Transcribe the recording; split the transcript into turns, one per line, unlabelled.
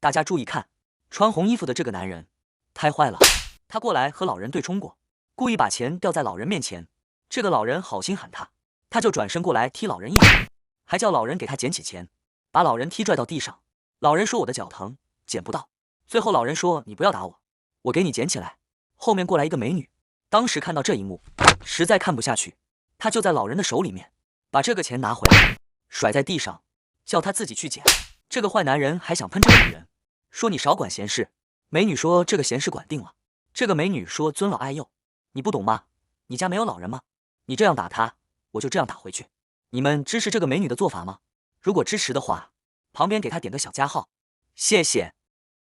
大家注意看，穿红衣服的这个男人太坏了，他过来和老人对冲过，故意把钱掉在老人面前。这个老人好心喊他，他就转身过来踢老人一脚，还叫老人给他捡起钱，把老人踢拽到地上。老人说我的脚疼，捡不到。最后老人说你不要打我，我给你捡起来。后面过来一个美女，当时看到这一幕，实在看不下去，她就在老人的手里面把这个钱拿回来，甩在地上，叫他自己去捡。这个坏男人还想喷这个女人，说你少管闲事。美女说这个闲事管定了。这个美女说尊老爱幼，你不懂吗？你家没有老人吗？你这样打他，我就这样打回去。你们支持这个美女的做法吗？如果支持的话，旁边给她点个小加号，谢谢。